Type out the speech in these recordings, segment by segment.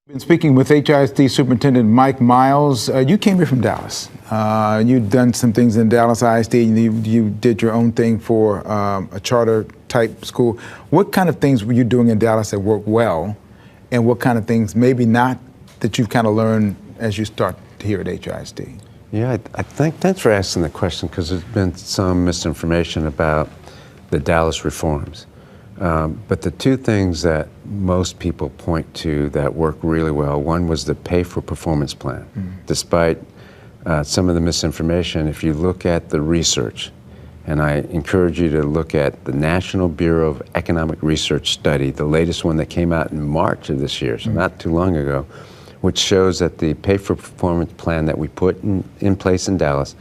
Been speaking with HISD Superintendent Mike Miles. You came here from Dallas. You've done some things in Dallas ISD. You did your own thing for a charter type school. What kind of things were you doing in Dallas that worked well, and what kind of things maybe not that you've kind of learned as you start here at HISD? Yeah, I think thanks for asking the question, because there's been some misinformation about the Dallas reforms. But the two things that most people point to that work really well, one was the pay for performance plan. Despite some of the misinformation, if you look at the research, and I encourage you to look at the National Bureau of Economic Research study, the latest one that came out in March of this year, so not too long ago, which shows that the pay for performance plan that we put in place in Dallas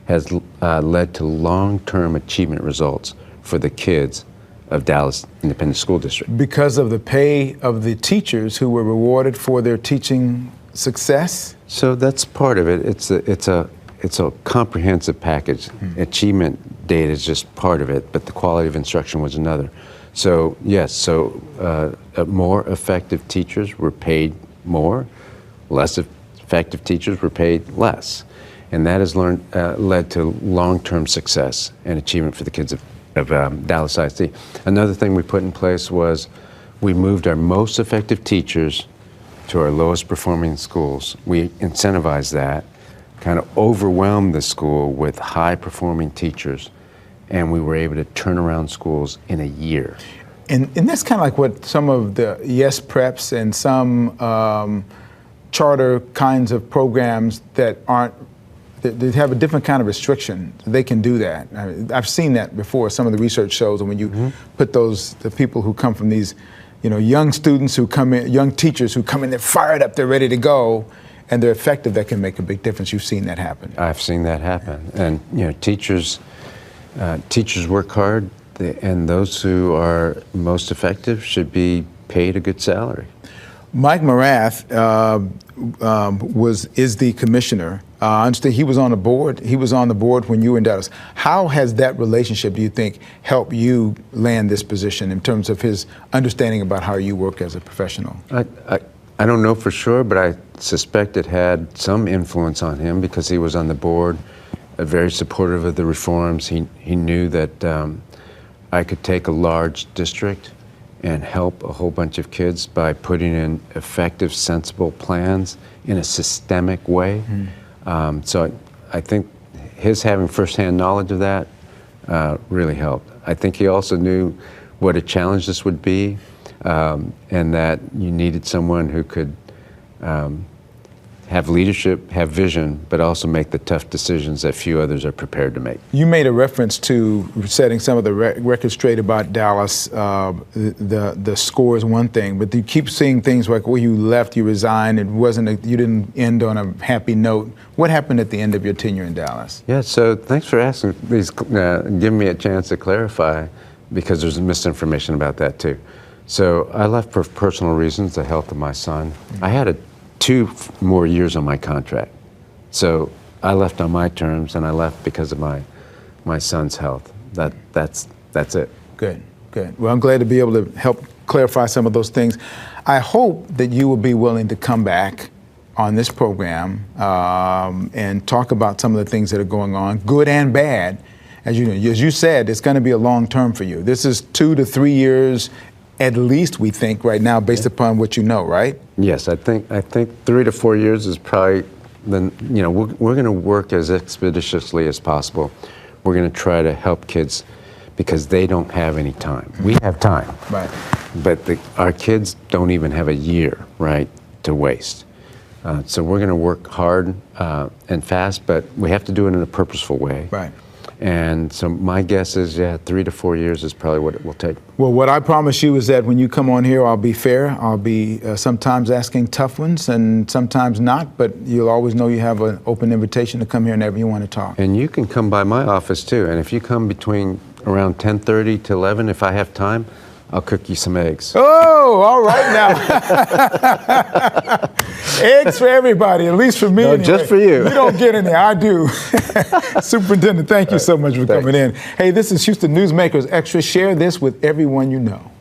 has led to long-term achievement results for the kids of Dallas Independent School District. Because of the pay of the teachers who were rewarded for their teaching success? So that's part of it. It's a comprehensive package. Achievement data is just part of it, but the quality of instruction was another. So yes, more effective teachers were paid more, less effective teachers were paid less. And that has led to long-term success and achievement for the kids of Dallas ISD. Another thing we put in place was we moved our most effective teachers to our lowest performing schools. We incentivized that, kind of overwhelmed the school with high performing teachers, and we were able to turn around schools in a year. And that's kind of like what some of the YES preps and some charter kinds of programs that they have a different kind of restriction. They can do that. I mean, I've seen that before. Some of the research shows, and when you put the people who come from these, young students who come in, young teachers who come in, they're fired up, they're ready to go, and they're effective, that can make a big difference. You've seen that happen. I've seen that happen. And teachers work hard, and those who are most effective should be paid a good salary. Mike Morath is the commissioner. I understand he was on the board. He was on the board when you were in Dallas. How has that relationship, do you think, helped you land this position in terms of his understanding about how you work as a professional? I don't know for sure, but I suspect it had some influence on him because he was on the board, very supportive of the reforms. He knew that I could take a large district and help a whole bunch of kids by putting in effective, sensible plans in a systemic way. So I think his having firsthand knowledge of that really helped. I think he also knew what a challenge this would be, and that you needed someone who could have leadership, have vision, but also make the tough decisions that few others are prepared to make. You made a reference to setting some of the records straight about Dallas. The score is one thing, but you keep seeing things like where you left, you resigned, you didn't end on a happy note. What happened at the end of your tenure in Dallas? Yeah, so thanks for asking, giving me a chance to clarify, because there's misinformation about that too. So I left for personal reasons, the health of my son. I had 2 more years on my contract. So I left on my terms, and I left because of my son's health. That's it. Good. Well, I'm glad to be able to help clarify some of those things. I hope that you will be willing to come back on this program and talk about some of the things that are going on, good and bad. As you said, it's going to be a long term for you. This is 2 to 3 years at least, we think, right now, based upon what you know, right? Yes, I think 3 to 4 years is probably, we're going to work as expeditiously as possible. We're going to try to help kids because they don't have any time. We have time, right? But our kids don't even have a year, right, to waste. So we're going to work hard and fast, but we have to do it in a purposeful way. Right. And so my guess is, 3 to 4 years is probably what it will take. Well, what I promise you is that when you come on here, I'll be fair. I'll be sometimes asking tough ones and sometimes not, but you'll always know you have an open invitation to come here whenever you want to talk. And you can come by my office too. And if you come between around 10:30 to 11, if I have time, I'll cook you some eggs. Oh, all right now. Eggs for everybody, at least for me. No, anyway. just for you. You don't get any, I do. Superintendent, thank you so much for coming in. Hey, this is Houston Newsmakers Extra. Share this with everyone you know.